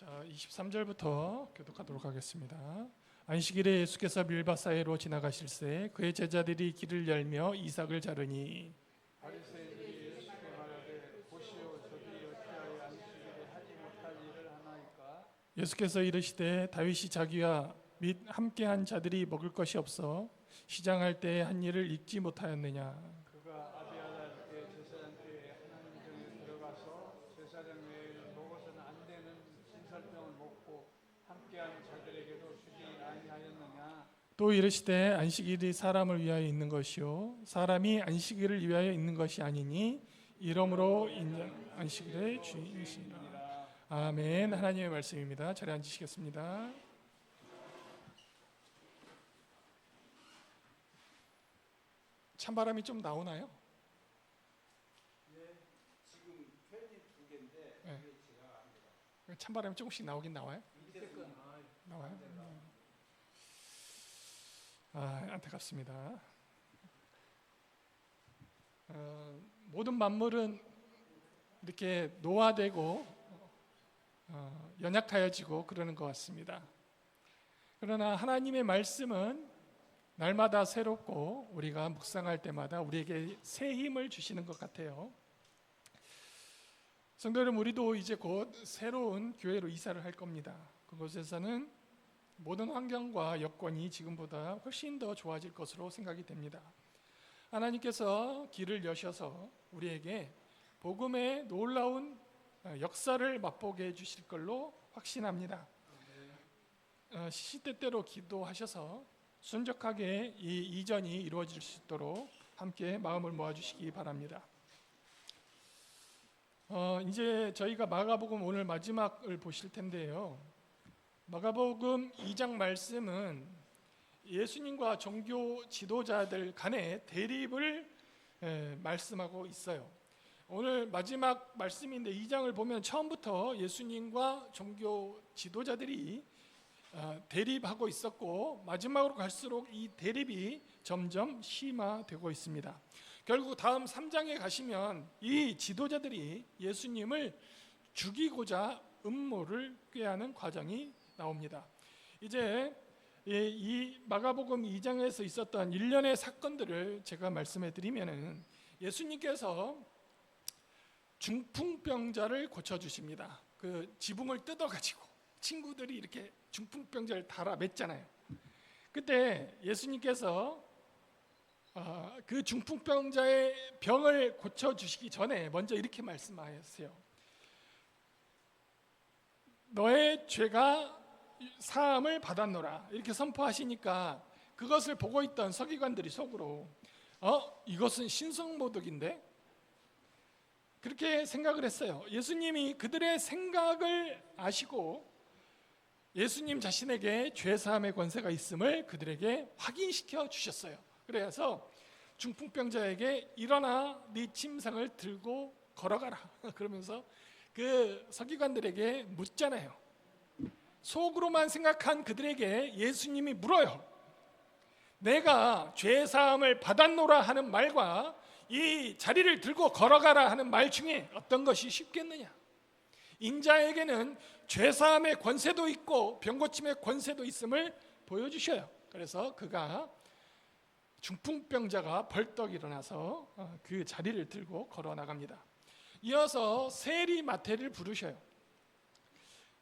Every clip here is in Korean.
자, 23절부터 교독하도록 하겠습니다. 안식일에 예수께서 밀밭 사이로 지나가실새 그의 제자들이 길을 열며 이삭을 자르니 바리새인들이 예수께 말하되 보시오 저기 어찌하여 안식일에 하지 못할 일을 하나이까. 예수께서 이르시되 다윗이 자기와 및 함께한 자들이 먹을 것이 없어 시장할 때에 한 일을 잊지 못하였느냐. 그가 아비아달 때 제사장 때에 하나님 전에 들어가서 제사장 외에는 먹어서는 안 되는 신설병을 먹고 함께한 자들에게도 주지 아니하였느냐. 또 이르시되 안식일이 사람을 위하여 있는 것이요 사람이 안식일을 위하여 있는 것이 아니니 이러므로 인자 안식일의 주인이시라. 아멘. 하나님의 말씀입니다. 자리에 앉으시겠습니다. 찬바람이 좀 나오나요? 예, 지금 팬이 두 개인데 네. 이게 제가 압니다. 찬바람이 조금씩 나오긴 나와요? 밑에 건 나와요? 아, 안타깝습니다. 모든 만물은 이렇게 노화되고 연약하여지고 그러는 것 같습니다. 그러나 하나님의 말씀은 날마다 새롭고 우리가 묵상할 때마다 우리에게 새 힘을 주시는 것 같아요. 성도 여러분, 우리도 이제 곧 새로운 교회로 이사를 할 겁니다. 그곳에서는 모든 환경과 여건이 지금보다 훨씬 더 좋아질 것으로 생각이 됩니다. 하나님께서 길을 여셔서 우리에게 복음의 놀라운 역사를 맛보게 해주실 걸로 확신합니다. 시시때때로 기도하셔서 순적하게 이 이전이 이루어질 수 있도록 함께 마음을 모아주시기 바랍니다. 이제 저희가 마가복음 오늘 마지막을 보실 텐데요. 마가복음 2장 말씀은 예수님과 종교 지도자들 간의 대립을 말씀하고 있어요. 오늘 마지막 말씀인데 2장을 보면 처음부터 예수님과 종교 지도자들이 대립하고 있었고 마지막으로 갈수록 이 대립이 점점 심화되고 있습니다. 결국 다음 3장에 가시면 이 지도자들이 예수님을 죽이고자 음모를 꾀하는 과정이 나옵니다. 이제 이 마가복음 2장에서 있었던 일련의 사건들을 제가 말씀해 드리면은 예수님께서 중풍병자를 고쳐주십니다. 그 지붕을 뜯어가지고 친구들이 이렇게 중풍병자를 달아 맸잖아요. 그때 예수님께서 그 중풍병자의 병을 고쳐주시기 전에 먼저 이렇게 말씀하셨어요. 너의 죄가 사함을 받았노라. 이렇게 선포하시니까 그것을 보고 있던 서기관들이 속으로 이것은 신성모독인데? 그렇게 생각을 했어요. 예수님이 그들의 생각을 아시고 예수님 자신에게 죄사함의 권세가 있음을 그들에게 확인시켜 주셨어요. 그래서 중풍병자에게 일어나 네 침상을 들고 걸어가라 그러면서 그 서기관들에게 묻잖아요. 속으로만 생각한 그들에게 예수님이 물어요. 내가 죄사함을 받았노라 하는 말과 이 자리를 들고 걸어가라 하는 말 중에 어떤 것이 쉽겠느냐? 인자에게는 죄사함의 권세도 있고 병고침의 권세도 있음을 보여주셔요. 그래서 그가 중풍병자가 벌떡 일어나서 그 자리를 들고 걸어 나갑니다. 이어서 세리마태를 부르셔요.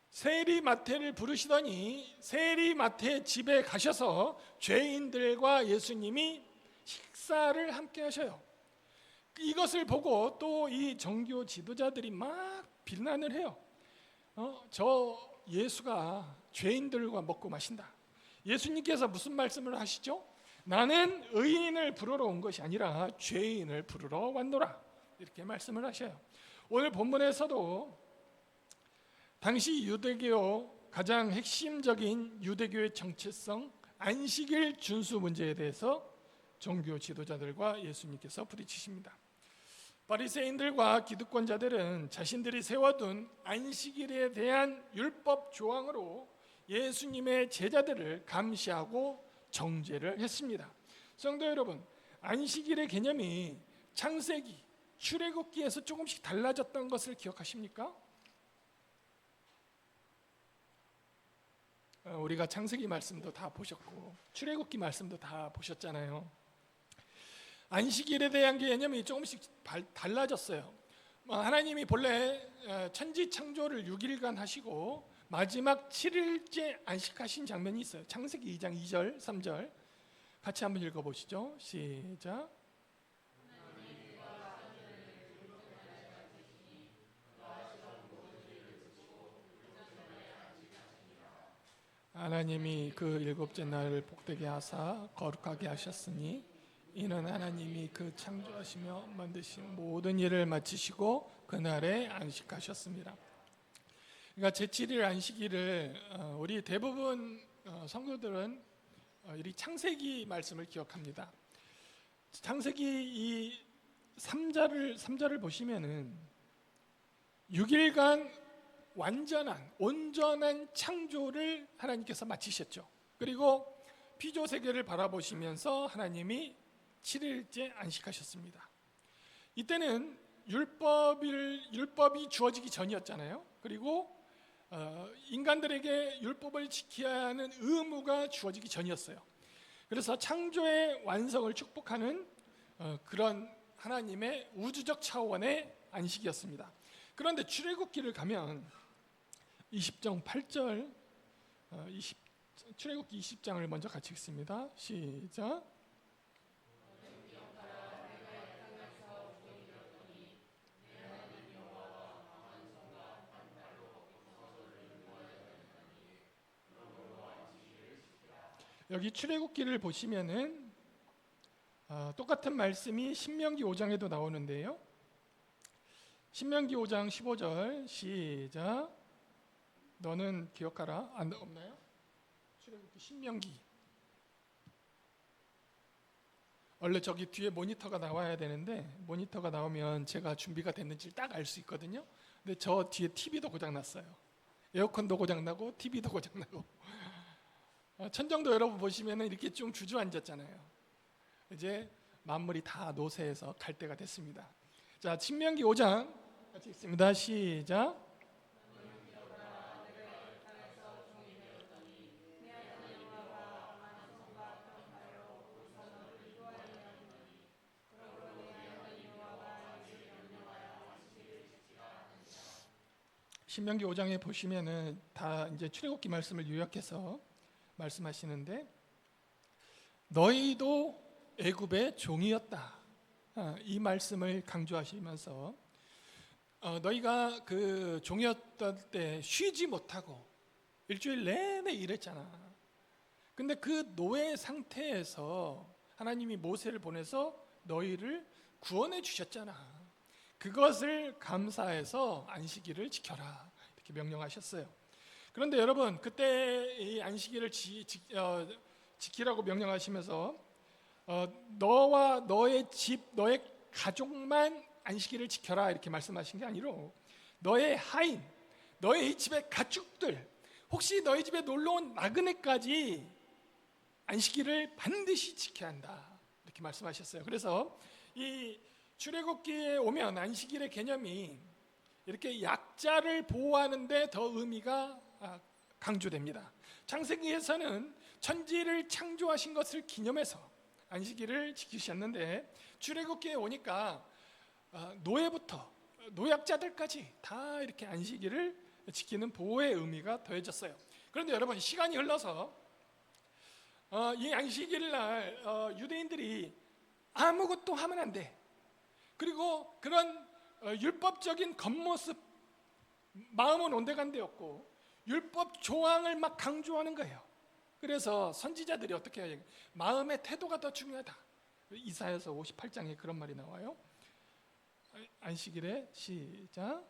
세리마태를 부르시더니 세리마태 집에 가셔서 죄인들과 예수님이 식사를 함께 하셔요. 이것을 보고 또 이 종교 지도자들이 막 비난을 해요. 저 예수가 죄인들과 먹고 마신다. 예수님께서 무슨 말씀을 하시죠? 나는 의인을 부르러 온 것이 아니라 죄인을 부르러 왔노라. 이렇게 말씀을 하셔요. 오늘 본문에서도 당시 유대교 가장 핵심적인 유대교의 정체성 안식일 준수 문제에 대해서 종교 지도자들과 예수님께서 부딪히십니다. 바리새인들과 기득권자들은 자신들이 세워둔 안식일에 대한 율법 조항으로 예수님의 제자들을 감시하고 정죄를 했습니다. 성도 여러분, 안식일의 개념이 창세기, 출애굽기에서 조금씩 달라졌던 것을 기억하십니까? 우리가 창세기 말씀도 다 보셨고 출애굽기 말씀도 다 보셨잖아요. 안식일에 대한 개념이 조금씩 달라졌어요. 하나님이 본래 천지 창조를 6일간 하시고 마지막 7일째 안식하신 장면이 있어요. 창세기 2장 2절 3절 같이 한번 읽어보시죠. 시작. 하나님이 그 일곱째 날을 복되게 하사 거룩하게 하셨으니 이는 하나님이 그 창조하시며 만드신 모든 일을 마치시고 그날에 안식하셨습니다. 그러니까 제7일 안식일을 우리 대부분 성도들은 이 창세기 말씀을 기억합니다. 창세기 이 3절을 보시면은 6일간 온전한 창조를 하나님께서 마치셨죠. 그리고 피조 세계를 바라보시면서 하나님이 7일째 안식하셨습니다. 이때는 율법이 주어지기 전이었잖아요. 그리고 인간들에게 율법을 지켜야 하는 의무가 주어지기 전이었어요. 그래서 창조의 완성을 축복하는 그런 하나님의 우주적 차원의 안식이었습니다. 그런데 출애굽기를 가면 20장 8절 출애굽기 20장을 먼저 같이 읽습니다. 시작. 여기 출애굽기를 보시면은 똑같은 말씀이 신명기 5장에도 나오는데요. 신명기 5장 15절 시작. 너는 기억하라. 없나요? 출애굽기 신명기. 원래 저기 뒤에 모니터가 나와야 되는데 모니터가 나오면 제가 준비가 됐는지 딱 알 수 있거든요. 근데 저 뒤에 TV도 고장 났어요. 에어컨도 고장 나고 TV도 고장 나고. 천정도 여러분 보시면은 이렇게 좀 주저앉았잖아요. 이제 만물이 다 노쇠해서 갈 때가 됐습니다. 자, 신명기 5장 같이 읽습니다. 시작. 신명기 5장에 보시면은 다 이제 출애굽기 말씀을 요약해서 말씀하시는데 너희도 애굽의 종이었다. 이 말씀을 강조하시면서 너희가 그 종이었던 때 쉬지 못하고 일주일 내내 일했잖아. 근데 그 노예 상태에서 하나님이 모세를 보내서 너희를 구원해 주셨잖아. 그것을 감사해서 안식일을 지켜라. 이렇게 명령하셨어요. 그런데 여러분, 그때 이 안식일을 지키라고 명령하시면서 너와 너의 집, 너의 가족만 안식일을 지켜라 이렇게 말씀하신 게 아니로 너의 하인, 너의 집의 가축들, 혹시 너희 집에 놀러온 나그네까지 안식일을 반드시 지켜야 한다 이렇게 말씀하셨어요. 그래서 이 출애굽기에 오면 안식일의 개념이 이렇게 약자를 보호하는 데 더 의미가 강조됩니다. 창세기에서는 천지를 창조하신 것을 기념해서 안식일을 지키셨는데 출애굽기에 오니까 노예부터 노약자들까지 다 이렇게 안식일을 지키는 보호의 의미가 더해졌어요. 그런데 여러분, 시간이 흘러서 이 안식일 날 유대인들이 아무것도 하면 안 돼. 그리고 그런 율법적인 겉모습, 마음은 온데간데였고 율법 조항을 막 강조하는 거예요. 그래서 선지자들이 어떻게 해요? 마음의 태도가 더 중요하다. 이사야서 58장에 그런 말이 나와요. 안식일에 시작.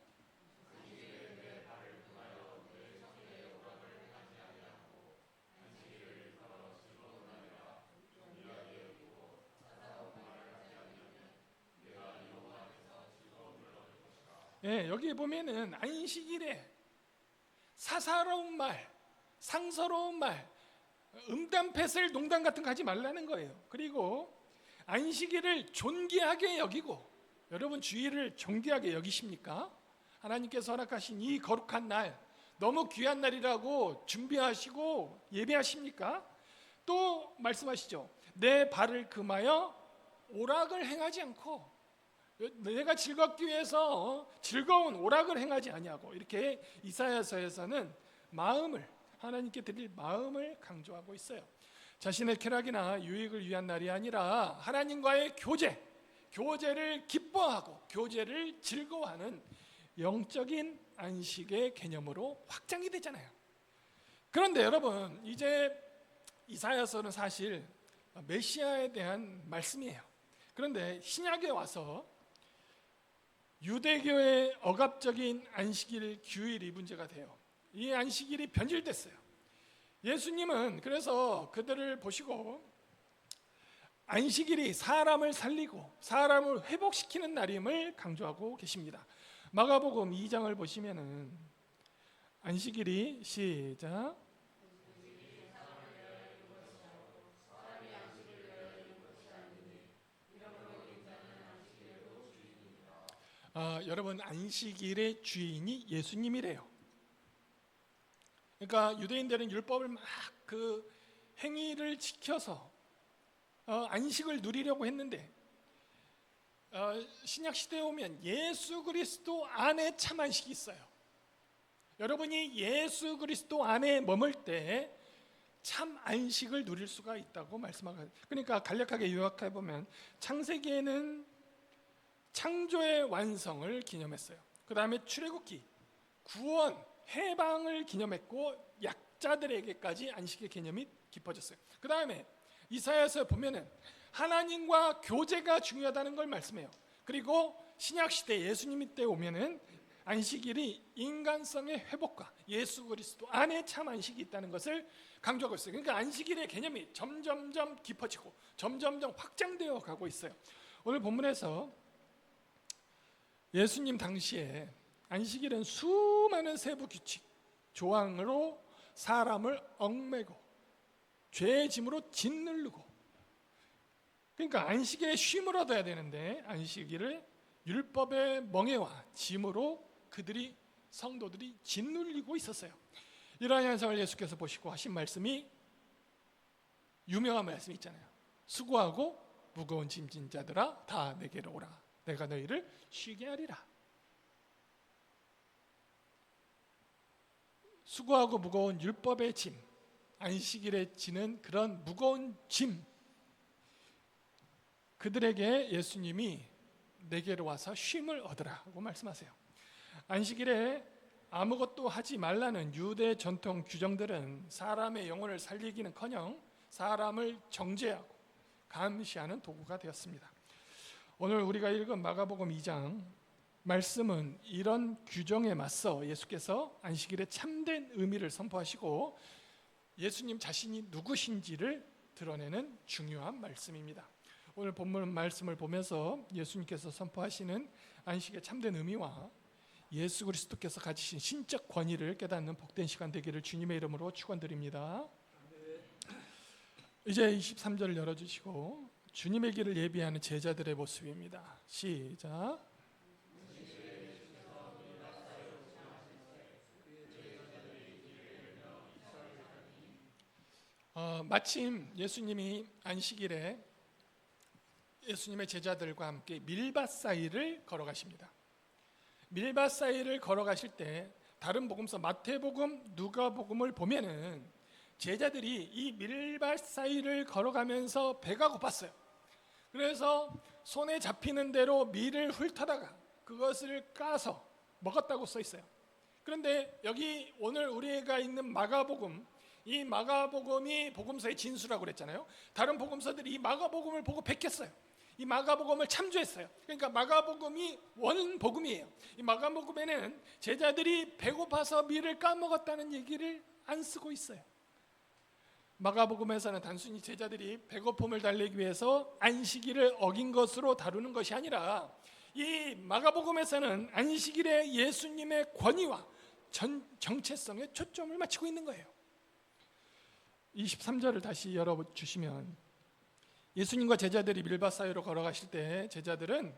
예, 여기 보면은 안식일에 사사로운 말, 상서로운 말, 음담패설, 농담 같은 거 하지 말라는 거예요. 그리고 안식일을 존귀하게 여기고, 여러분 주일을 존귀하게 여기십니까? 하나님께서 허락하신 이 거룩한 날, 너무 귀한 날이라고 준비하시고 예배하십니까? 또 말씀하시죠. 내 발을 금하여 오락을 행하지 않고, 내가 즐겁기 위해서 즐거운 오락을 행하지 아니하고, 이렇게 이사야서에서는 마음을, 하나님께 드릴 마음을 강조하고 있어요. 자신의 쾌락이나 유익을 위한 날이 아니라 하나님과의 교제를 기뻐하고 교제를 즐거워하는 영적인 안식의 개념으로 확장이 되잖아요. 그런데 여러분, 이제 이사야서는 사실 메시아에 대한 말씀이에요. 그런데 신약에 와서 유대교의 억압적인 안식일 규율이 문제가 돼요. 이 안식일이 변질됐어요. 예수님은 그래서 그들을 보시고 안식일이 사람을 살리고 사람을 회복시키는 날임을 강조하고 계십니다. 마가복음 2장을 보시면은 안식일이 시작. 여러분, 안식일의 주인이 예수님이래요. 그러니까 유대인들은 율법을 막 그 행위를 지켜서 안식을 누리려고 했는데, 신약 시대에 오면 예수 그리스도 안에 참 안식이 있어요. 여러분이 예수 그리스도 안에 머물 때 참 안식을 누릴 수가 있다고 말씀하고, 그러니까 간략하게 요약해 보면 창세기에는 창조의 완성을 기념했어요. 그 다음에 출애굽기, 구원, 해방을 기념했고 약자들에게까지 안식의 개념이 깊어졌어요. 그 다음에 이사야서에 보면은 하나님과 교제가 중요하다는 걸 말씀해요. 그리고 신약시대 예수님 때 오면은 안식일이 인간성의 회복과 예수 그리스도 안에 참 안식이 있다는 것을 강조하고 있어요. 그러니까 안식일의 개념이 점점점 깊어지고 점점점 확장되어 가고 있어요. 오늘 본문에서 예수님 당시에 안식일은 수많은 세부 규칙, 조항으로 사람을 얽매고 죄의 짐으로 짓누르고, 그러니까 안식일에 쉼을 얻어야 되는데 안식일을 율법의 멍에와 짐으로 그들이, 성도들이 짓눌리고 있었어요. 이러한 현상을 예수께서 보시고 하신 말씀이 유명한 말씀이 있잖아요. 수고하고 무거운 짐진 자들아 다 내게로 오라, 내가 너희를 쉬게 하리라. 수고하고 무거운 율법의 짐, 안식일에 지는 그런 무거운 짐, 그들에게 예수님이 내게로 와서 쉼을 얻으라고 말씀하세요. 안식일에 아무것도 하지 말라는 유대 전통 규정들은 사람의 영혼을 살리기는커녕 사람을 정죄하고 감시하는 도구가 되었습니다. 오늘 우리가 읽은 마가복음 2장 말씀은 이런 규정에 맞서 예수께서 안식일의 참된 의미를 선포하시고 예수님 자신이 누구신지를 드러내는 중요한 말씀입니다. 오늘 본문 말씀을 보면서 예수님께서 선포하시는 안식의 참된 의미와 예수 그리스도께서 가지신 신적 권위를 깨닫는 복된 시간 되기를 주님의 이름으로 축원드립니다. 이제 23절을 열어주시고 주님의 길을 예비하는 제자들의 모습입니다. 시작. 마침 예수님이 안식일에 예수님의 제자들과 함께 밀밭 사이를 걸어가십니다. 밀밭 사이를 걸어가실 때 다른 복음서 마태복음, 누가복음을 보면은 제자들이 이 밀밭 사이를 걸어가면서 배가 고팠어요. 그래서 손에 잡히는 대로 밀을 훑어다가 그것을 까서 먹었다고 써 있어요. 그런데 여기 오늘 우리가 있는 마가복음, 이 마가복음이 복음서의 진수라고 그랬잖아요. 다른 복음서들이 이 마가복음을 보고 베꼈어요. 이 마가복음을 참조했어요. 그러니까 마가복음이 원복음이에요. 이 마가복음에는 제자들이 배고파서 밀을 까먹었다는 얘기를 안 쓰고 있어요. 마가복음에서는 단순히 제자들이 배고픔을 달래기 위해서 안식일을 어긴 것으로 다루는 것이 아니라 이 마가복음에서는 안식일의 예수님의 권위와 정체성에 초점을 맞추고 있는 거예요. 23절을 다시 열어주시면 예수님과 제자들이 밀밭 사이로 걸어가실 때 제자들은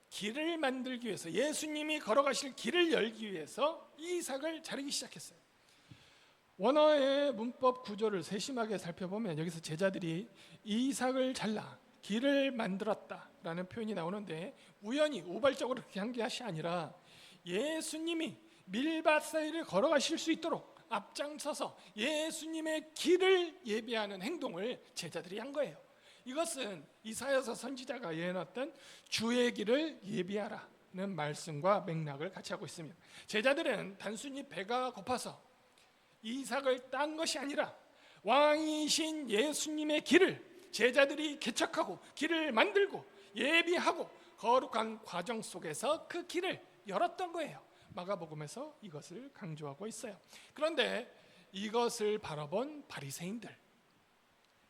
길을 만들기 위해서, 예수님이 걸어가실 길을 열기 위해서 이삭을 자르기 시작했어요. 원어의 문법 구조를 세심하게 살펴보면 여기서 제자들이 이삭을 잘라 길을 만들었다라는 표현이 나오는데, 우연히 우발적으로 그렇게 한 것이 아니라 예수님이 밀밭 사이를 걸어가실 수 있도록 앞장서서 예수님의 길을 예비하는 행동을 제자들이 한 거예요. 이것은 이사야서 선지자가 예언했던 주의 길을 예비하라는 말씀과 맥락을 같이 하고 있습니다. 제자들은 단순히 배가 고파서 이삭을 딴 것이 아니라 왕이신 예수님의 길을 제자들이 개척하고 길을 만들고 예비하고 거룩한 과정 속에서 그 길을 열었던 거예요. 마가복음에서 이것을 강조하고 있어요. 그런데 이것을 바라본 바리새인들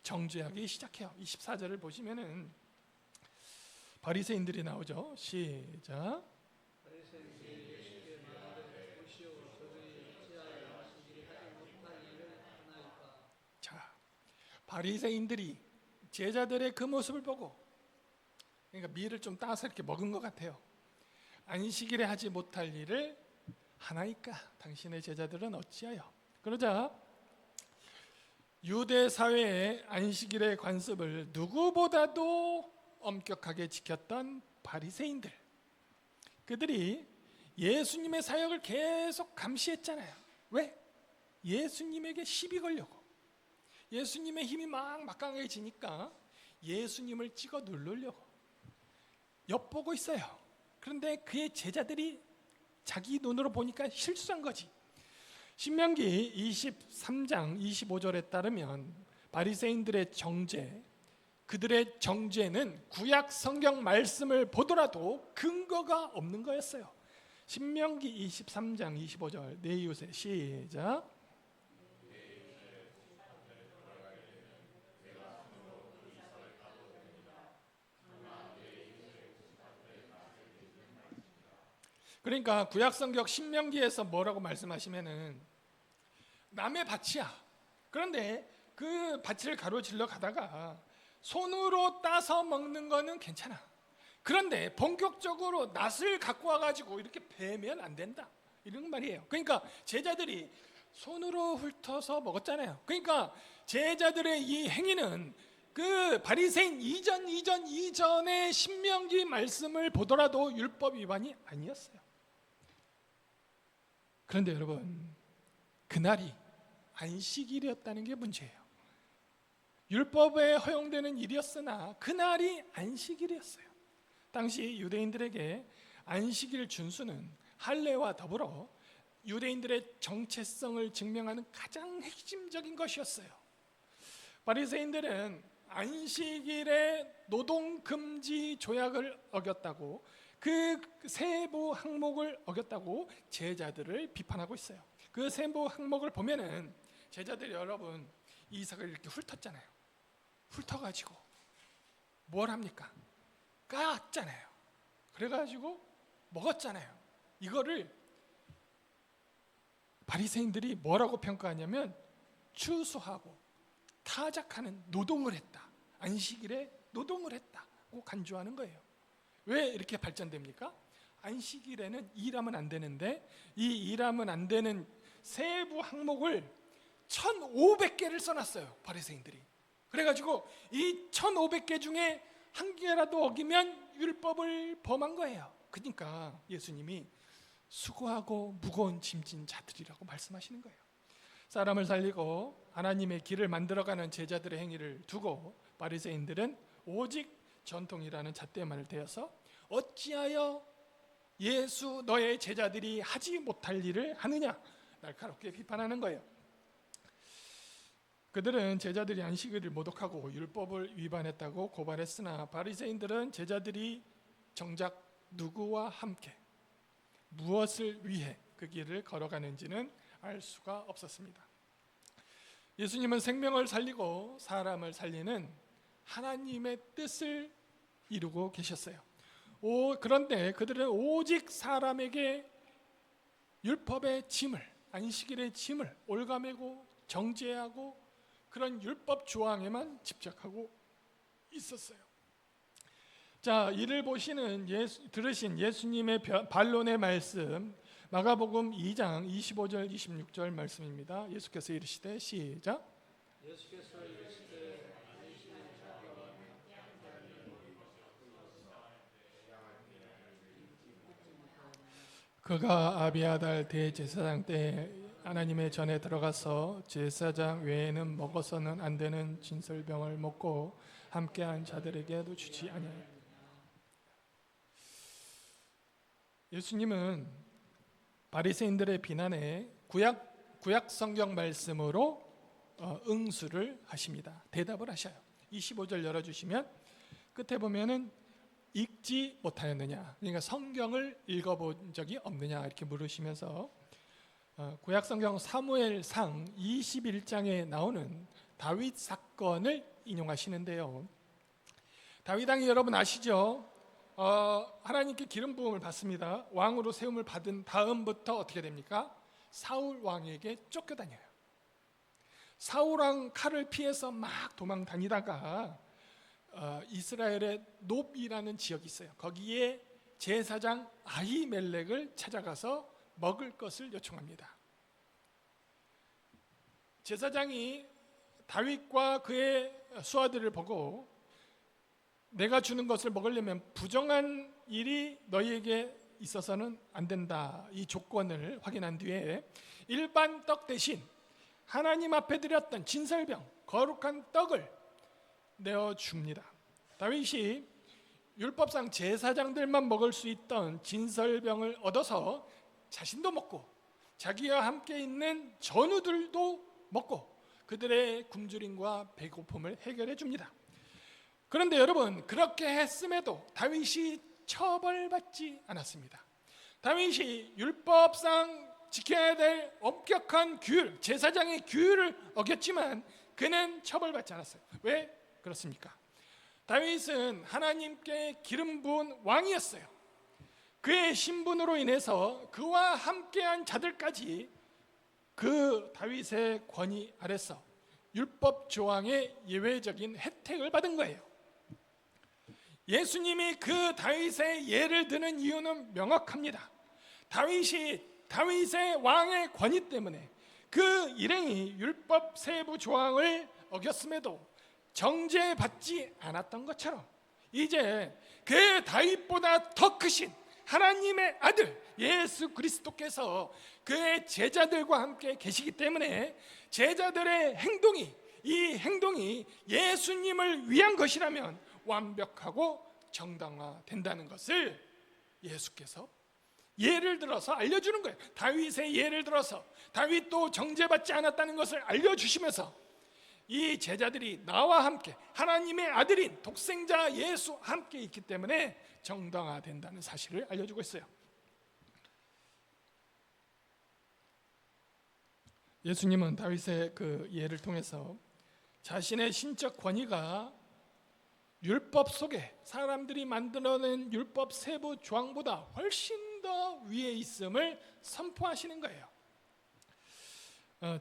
정죄하기 시작해요. 24절을 보시면은 바리새인들이 나오죠. 시작. 자, 바리새인들이 제자들의 그 모습을 보고, 그러니까 밀을 좀 따서 이렇게 먹은 것 같아요. 안식일에 하지 못할 일을 하나이까 당신의 제자들은 어찌하여. 그러자 유대 사회의 안식일의 관습을 누구보다도 엄격하게 지켰던 바리새인들, 그들이 예수님의 사역을 계속 감시했잖아요. 왜? 예수님에게 시비 걸려고. 예수님의 힘이 막 막강해지니까 예수님을 찍어 누르려고 엿보고 있어요. 그런데 그의 제자들이 자기 눈으로 보니까 실수한 거지. 신명기 23장 25절에 따르면 바리새인들의 정죄, 그들의 정죄는 구약 성경 말씀을 보더라도 근거가 없는 거였어요. 신명기 23장 25절 내 이웃에 시작. 그러니까 구약성경 신명기에서 뭐라고 말씀하시면은 남의 밭이야. 그런데 그 밭을 가로질러 가다가 손으로 따서 먹는 거는 괜찮아. 그런데 본격적으로 낫을 갖고 와가지고 이렇게 베면 안 된다, 이런 말이에요. 그러니까 제자들이 손으로 훑어서 먹었잖아요. 그러니까 제자들의 이 행위는 그 바리새인 이전의 신명기 말씀을 보더라도 율법 위반이 아니었어요. 그런데 여러분, 그날이 안식일이었다는 게 문제예요. 율법에 허용되는 일이었으나 그날이 안식일이었어요. 당시 유대인들에게 안식일 준수는 할례와 더불어 유대인들의 정체성을 증명하는 가장 핵심적인 것이었어요. 바리새인들은 안식일에 노동금지 조약을 어겼다고, 그 세부 항목을 어겼다고 제자들을 비판하고 있어요. 그 세부 항목을 보면은 제자들이 여러분 이삭을 이렇게 훑었잖아요. 훑어가지고 뭘 합니까? 깠잖아요. 그래가지고 먹었잖아요. 이거를 바리새인들이 뭐라고 평가하냐면 추수하고 타작하는 노동을 했다. 안식일에 노동을 했다고 간주하는 거예요. 왜 이렇게 발전됩니까? 안식일에는 일하면 안 되는데 이 일하면 안 되는 세부 항목을 1500개를 써놨어요, 바리새인들이. 그래가지고 이 1500개 중에 한 개라도 어기면 율법을 범한 거예요. 그러니까 예수님이 수고하고 무거운 짐진 자들이라고 말씀하시는 거예요. 사람을 살리고 하나님의 길을 만들어가는 제자들의 행위를 두고 바리새인들은 오직 전통이라는 잣대만을 대어서 어찌하여 예수 너의 제자들이 하지 못할 일을 하느냐, 날카롭게 비판하는 거예요. 그들은 제자들이 안식일을 모독하고 율법을 위반했다고 고발했으나 바리새인들은 제자들이 정작 누구와 함께 무엇을 위해 그 길을 걸어가는지는 알 수가 없었습니다. 예수님은 생명을 살리고 사람을 살리는 하나님의 뜻을 이루고 계셨어요. 그런데 그들은 오직 사람에게 율법의 짐을, 안식일의 짐을 올가매고 정죄하고 그런 율법 조항에만 집착하고 있었어요. 자, 이를 보시는 들으신 예수님의 반론의 말씀, 마가복음 2장 25절 26절 말씀입니다. 예수께서 이르시되, 시작. 예수께서 이르시되 그가 아비아달 대제사장 때 하나님의 전에 들어가서 제사장 외에는 먹어서는 안 되는 진설병을 먹고 함께한 자들에게도 주지 아니하였다. 예수님은 바리새인들의 비난에 구약 성경 말씀으로 응수를 하십니다. 대답을 하셔요. 25절 열어주시면 끝에 보면은 읽지 못하였느냐, 그러니까 성경을 읽어본 적이 없느냐 이렇게 물으시면서 구약 성경 사무엘상 21장에 나오는 다윗 사건을 인용하시는데요. 다윗 왕이 여러분 아시죠? 하나님께 기름 부음을 받습니다. 왕으로 세움을 받은 다음부터 어떻게 됩니까? 사울 왕에게 쫓겨다녀요. 사울 왕 칼을 피해서 막 도망 다니다가 이스라엘의 놉이라는 지역이 있어요. 거기에 제사장 아히멜렉을 찾아가서 먹을 것을 요청합니다. 제사장이 다윗과 그의 수하들을 보고 내가 주는 것을 먹으려면 부정한 일이 너희에게 있어서는 안 된다, 이 조건을 확인한 뒤에 일반 떡 대신 하나님 앞에 드렸던 진설병, 거룩한 떡을 내어줍니다. 다윗이 율법상 제사장들만 먹을 수 있던 진설병을 얻어서 자신도 먹고 자기와 함께 있는 전우들도 먹고 그들의 굶주림과 배고픔을 해결해 줍니다. 그런데 여러분, 그렇게 했음에도 다윗이 처벌받지 않았습니다. 다윗이 율법상 지켜야 될 엄격한 규율, 제사장의 규율을 어겼지만 그는 처벌받지 않았어요. 왜 그렇습니까? 다윗은 하나님께 기름 부은 왕이었어요. 그의 신분으로 인해서 그와 함께한 자들까지 그 다윗의 권위 아래서 율법 조항의 예외적인 혜택을 받은 거예요. 예수님이 그 다윗의 예를 드는 이유는 명확합니다. 다윗의 왕의 권위 때문에 그 일행이 율법 세부 조항을 어겼음에도 정죄받지 않았던 것처럼 이제 그 다윗보다 더 크신 하나님의 아들 예수 그리스도께서 그의 제자들과 함께 계시기 때문에 제자들의 이 행동이 예수님을 위한 것이라면 완벽하고 정당화된다는 것을 예수께서 예를 들어서 알려주는 거예요. 다윗의 예를 들어서 다윗도 정죄받지 않았다는 것을 알려주시면서 이 제자들이 나와 함께 하나님의 아들인 독생자 예수 함께 있기 때문에 정당화된다는 사실을 알려주고 있어요. 예수님은 다윗의 그 예를 통해서 자신의 신적 권위가 율법 속에 사람들이 만들어낸 율법 세부 조항보다 훨씬 더 위에 있음을 선포하시는 거예요.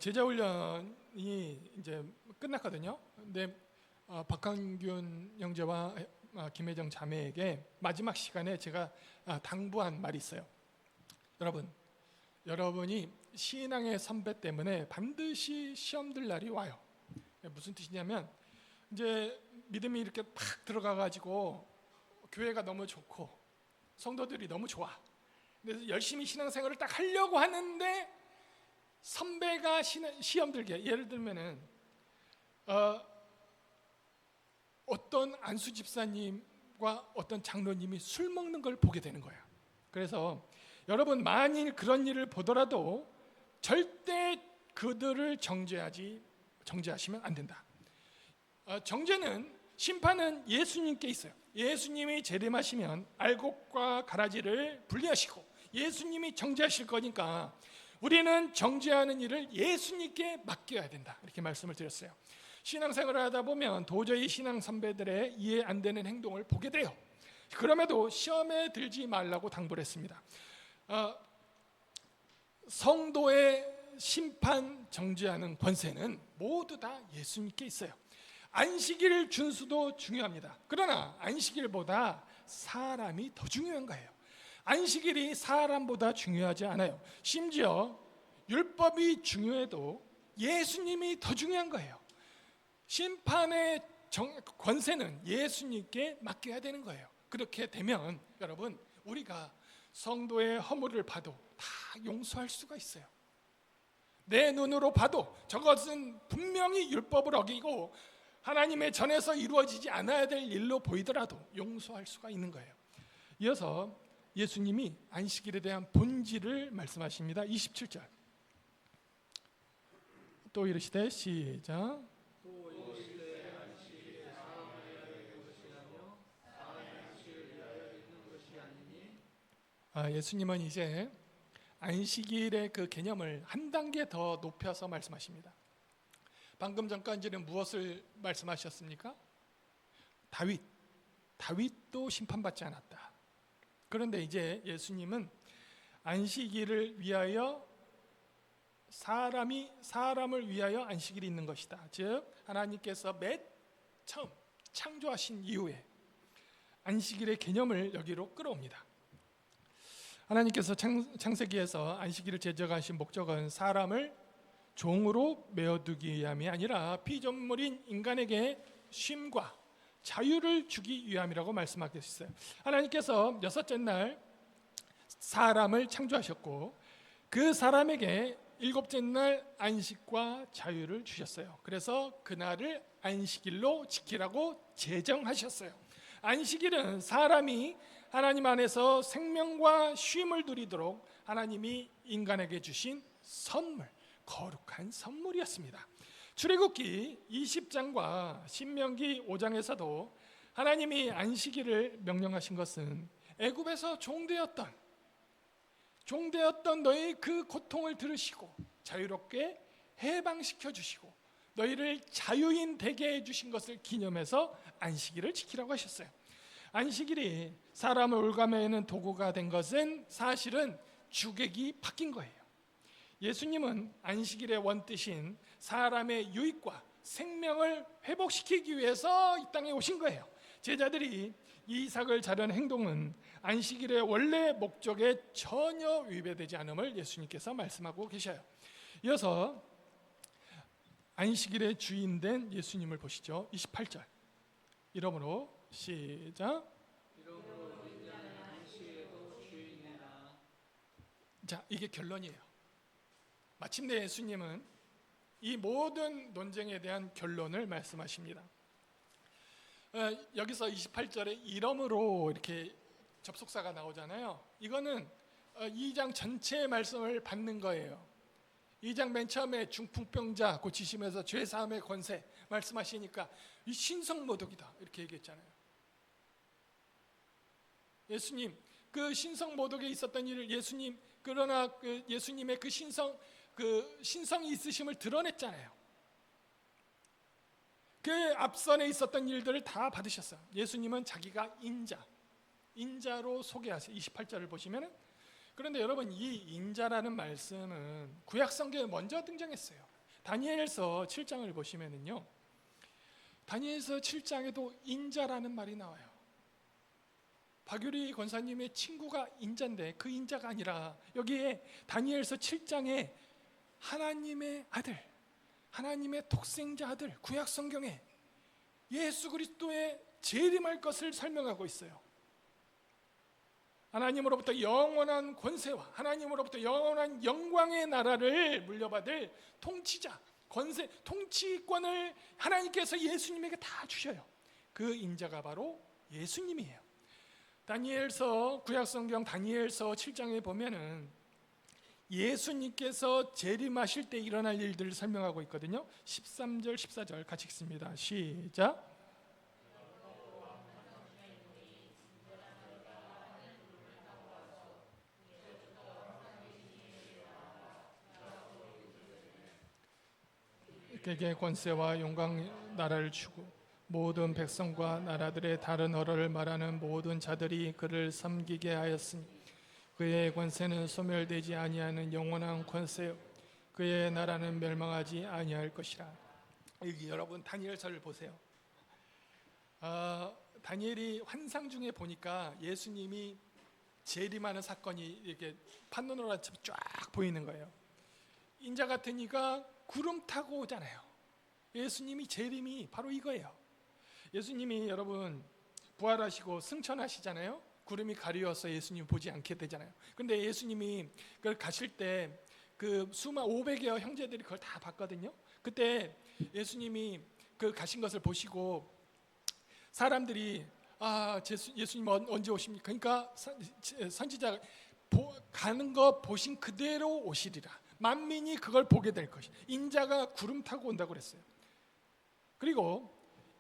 제자 훈련이 이제 끝났거든요. 근데 박한균 형제와 김혜정 자매에게 마지막 시간에 제가 당부한 말이 있어요. 여러분이 신앙의 선배 때문에 반드시 시험들 날이 와요. 무슨 뜻이냐면 이제 믿음이 이렇게 팍 들어가가지고 교회가 너무 좋고 성도들이 너무 좋아. 그래서 열심히 신앙생활을 딱 하려고 하는데 선배가 시험 들게, 예를 들면은 어떤 안수 집사님과 어떤 장로님이 술 먹는 걸 보게 되는 거예요. 그래서 여러분, 만일 그런 일을 보더라도 절대 그들을 정죄하시면 안 된다. 정죄는, 심판은 예수님께 있어요. 예수님이 재림하시면 알곡과 가라지를 분리하시고 예수님이 정죄하실 거니까 우리는 정죄하는 일을 예수님께 맡겨야 된다, 이렇게 말씀을 드렸어요. 신앙생활을 하다 보면 도저히 신앙 선배들의 이해 안 되는 행동을 보게 돼요. 그럼에도 시험에 들지 말라고 당부를 했습니다. 성도의 심판 정죄하는 권세는 모두 다 예수님께 있어요. 안식일 준수도 중요합니다. 그러나 안식일보다 사람이 더 중요한 거예요. 안식일이 사람보다 중요하지 않아요. 심지어 율법이 중요해도 예수님이 더 중요한 거예요. 심판의 권세는 예수님께 맡겨야 되는 거예요. 그렇게 되면 여러분, 우리가 성도의 허물을 봐도 다 용서할 수가 있어요. 내 눈으로 봐도 저것은 분명히 율법을 어기고 하나님의 전에서 이루어지지 않아야 될 일로 보이더라도 용서할 수가 있는 거예요. 이어서 예수님이 안식일에 대한 본질을 말씀하십니다. 27절. 또 이르시되, 시작. 예수님은 이제 안식일의 그 개념을 한 단계 더 높여서 말씀하십니다. 방금 전까지는 무엇을 말씀하셨습니까? 다윗도 심판받지 않았다. 그런데 이제 예수님은 안식일을 위하여 사람을 위하여 안식일이 있는 것이다. 즉 하나님께서 맨 처음 창조하신 이후에 안식일의 개념을 여기로 끌어옵니다. 하나님께서 창세기에서 안식일을 제정하신 목적은 사람을 종으로 메어두기 위함이 아니라 피조물인 인간에게 쉼과 자유를 주기 위함이라고 말씀하셨어요. 하나님께서 여섯째 날 사람을 창조하셨고 그 사람에게 일곱째 날 안식과 자유를 주셨어요. 그래서 그날을 안식일로 지키라고 제정하셨어요. 안식일은 사람이 하나님 안에서 생명과 쉼을 누리도록 하나님이 인간에게 주신 선물, 거룩한 선물이었습니다. 출애굽기 20장과 신명기 5장에서도 하나님이 안식일을 명령하신 것은 애굽에서 종되었던 너희 그 고통을 들으시고 자유롭게 해방시켜 주시고 너희를 자유인 되게 해주신 것을 기념해서 안식일을 지키라고 하셨어요. 안식일이 사람을 올가매는 도구가 된 것은 사실은 주객이 바뀐 거예요. 예수님은 안식일의 원뜻인 사람의 유익과 생명을 회복시키기 위해서 이 땅에 오신 거예요. 제자들이 이삭을 자른 행동은 안식일의 원래 목적에 전혀 위배되지 않음을 예수님께서 말씀하고 계셔요. 이어서 안식일의 주인된 예수님을 보시죠. 28절. 이러므로 시작. 자, 이게 결론이에요. 마침내 예수님은 이 모든 논쟁에 대한 결론을 말씀하십니다. 여기서 28절에 이러므로 이렇게 접속사가 나오잖아요. 이거는 2장 전체의 말씀을 받는 거예요. 2장 맨 처음에 중풍병자 고치시면서 죄사함의 권세 말씀하시니까 이 신성모독이다 이렇게 얘기했잖아요. 예수님 그 신성모독에 있었던 일을 그러나 그 예수님의 그 신성이 있으심을 드러냈잖아요. 그 앞선에 있었던 일들을 다 받으셨어요. 예수님은 자기가 인자로 소개하세요. 28절을 보시면은. 그런데 여러분 이 인자라는 말씀은 구약 성경에 먼저 등장했어요. 다니엘서 7장을 보시면은요. 다니엘서 7장에도 인자라는 말이 나와요. 박유리 권사님의 친구가 인자인데 그 인자가 아니라 여기에 다니엘서 7장에 하나님의 아들, 하나님의 독생자 아들, 구약 성경에 예수 그리스도의 재림할 것을 설명하고 있어요. 하나님으로부터 영원한 권세와 하나님으로부터 영원한 영광의 나라를 물려받을 통치자, 권세, 통치권을 하나님께서 예수님에게 다 주셔요. 그 인자가 바로 예수님이에요. 다니엘서 구약성경 다니엘서 7장에 보면은 예수님께서 재림하실 때 일어날 일들을 설명하고 있거든요. 13절 14절 같이 읽습니다. 시작. 그에게 권세와 영광 나라를 주고 모든 백성과 나라들의 다른 언어를 말하는 모든 자들이 그를 섬기게 하였으니 그의 권세는 소멸되지 아니하는 영원한 권세요 그의 나라는 멸망하지 아니할 것이라. 여기 여러분 다니엘서를 보세요. 다니엘이 환상 중에 보니까 예수님이 재림하는 사건이 이렇게 판노라처럼 쫙 보이는 거예요. 인자 같은 이가 구름 타고 오잖아요. 예수님이 재림이 바로 이거예요. 예수님이 여러분 부활하시고 승천하시잖아요. 구름이 가리워서 예수님 보지 않게 되잖아요. 근데 예수님이 그걸 가실 때 그 수만 500여 형제들이 그걸 다 봤거든요. 그때 예수님이 그 가신 것을 보시고 사람들이 예수님 언제 오십니까? 그러니까 선지자가 가는 거 보신 그대로 오시리라. 만민이 그걸 보게 될 것이. 인자가 구름 타고 온다고 그랬어요. 그리고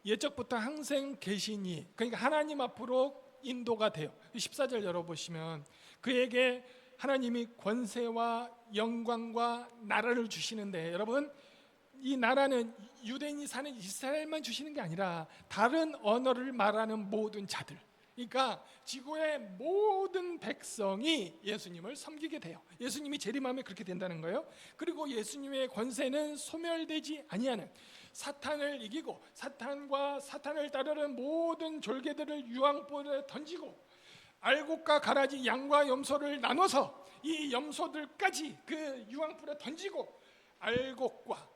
예적부터 항생 계시니, 그러니까 하나님 앞으로 인도가 돼요. 14절 열어보시면 그에게 하나님이 권세와 영광과 나라를 주시는데, 여러분 이 나라는 유대인이 사는 이스라엘만 주시는 게 아니라 다른 언어를 말하는 모든 자들, 그러니까 지구의 모든 백성이 예수님을 섬기게 돼요. 예수님이 재림하면 그렇게 된다는 거예요. 그리고 예수님의 권세는 소멸되지 아니하는, 사탄을 이기고 사탄과 사탄을 따르는 모든 졸개들을 유황불에 던지고 알곡과 가라지, 양과 염소를 나눠서 이 염소들까지 그 유황불에 던지고 알곡과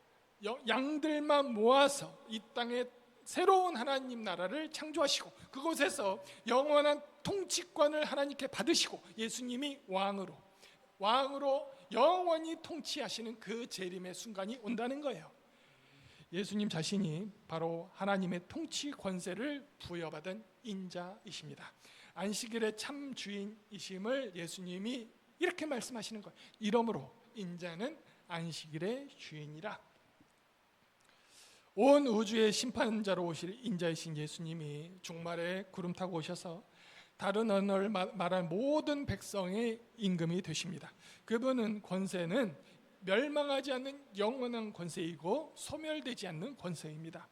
양들만 모아서 이 땅에 새로운 하나님 나라를 창조하시고 그곳에서 영원한 통치권을 하나님께 받으시고 예수님이 왕으로 영원히 통치하시는 그 재림의 순간이 온다는 거예요. 예수님 자신이 바로 하나님의 통치 권세를 부여받은 인자이십니다. 안식일의 참 주인이심을 예수님이 이렇게 말씀하시는 거예요. 이러므로 인자는 안식일의 주인이라. 온 우주의 심판자로 오실 인자이신 예수님이 종말에 구름 타고 오셔서 다른 언어를 말하는 모든 백성의 임금이 되십니다. 그분은 권세는 멸망하지 않는 영원한 권세이고 소멸되지 않는 권세입니다.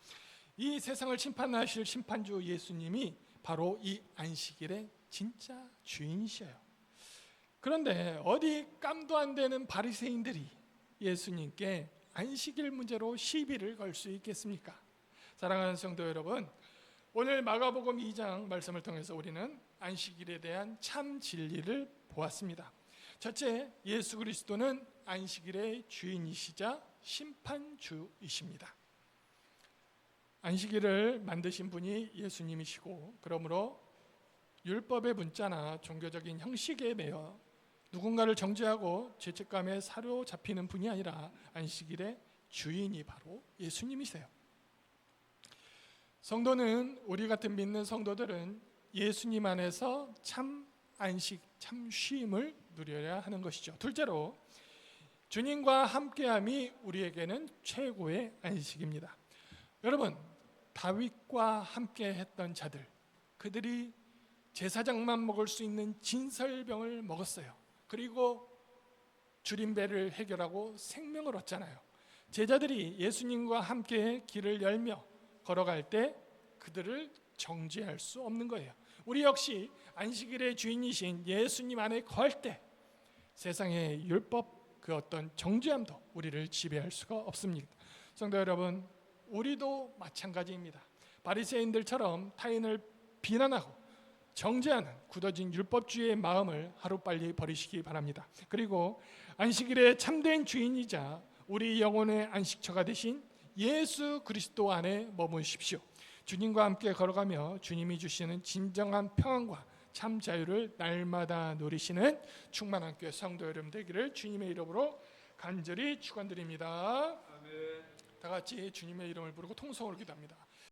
이 세상을 심판하실 심판주 예수님이 바로 이 안식일의 진짜 주인이셔요. 그런데 어디 깜도 안 되는 바리새인들이 예수님께 안식일 문제로 시비를 걸 수 있겠습니까? 사랑하는 성도 여러분, 오늘 마가복음 2장 말씀을 통해서 우리는 안식일에 대한 참 진리를 보았습니다. 첫째, 예수 그리스도는 안식일의 주인이시자 심판주이십니다. 안식일을 만드신 분이 예수님이시고, 그러므로 율법의 문자나 종교적인 형식에 매여 누군가를 정죄하고 죄책감에 사로잡히는 분이 아니라 안식일의 주인이 바로 예수님이세요. 성도는, 우리 같은 믿는 성도들은 예수님 안에서 참 안식, 참 쉼을 누려야 하는 것이죠. 둘째로, 주님과 함께함이 우리에게는 최고의 안식입니다. 여러분, 다윗과 함께 했던 자들, 그들이 제사장만 먹을 수 있는 진설병을 먹었어요. 그리고 줄임배를 해결하고 생명을 얻잖아요. 제자들이 예수님과 함께 길을 열며 걸어갈 때 그들을 정죄할 수 없는 거예요. 우리 역시 안식일의 주인이신 예수님 안에 거할 때 세상의 율법, 그 어떤 정죄함도 우리를 지배할 수가 없습니다. 성도 여러분, 우리도 마찬가지입니다. 바리새인들처럼 타인을 비난하고 정죄하는 굳어진 율법주의의 마음을 하루빨리 버리시기 바랍니다. 그리고 안식일의 참된 주인이자 우리 영혼의 안식처가 되신 예수 그리스도 안에 머무십시오. 주님과 함께 걸어가며 주님이 주시는 진정한 평안과 참 자유를 날마다 누리시는 충만한 교회 성도 여러분 되기를 주님의 이름으로 간절히 축원드립니다. 아멘. 다 같이 주님의 이름을 부르고 통성으로 기도합니다.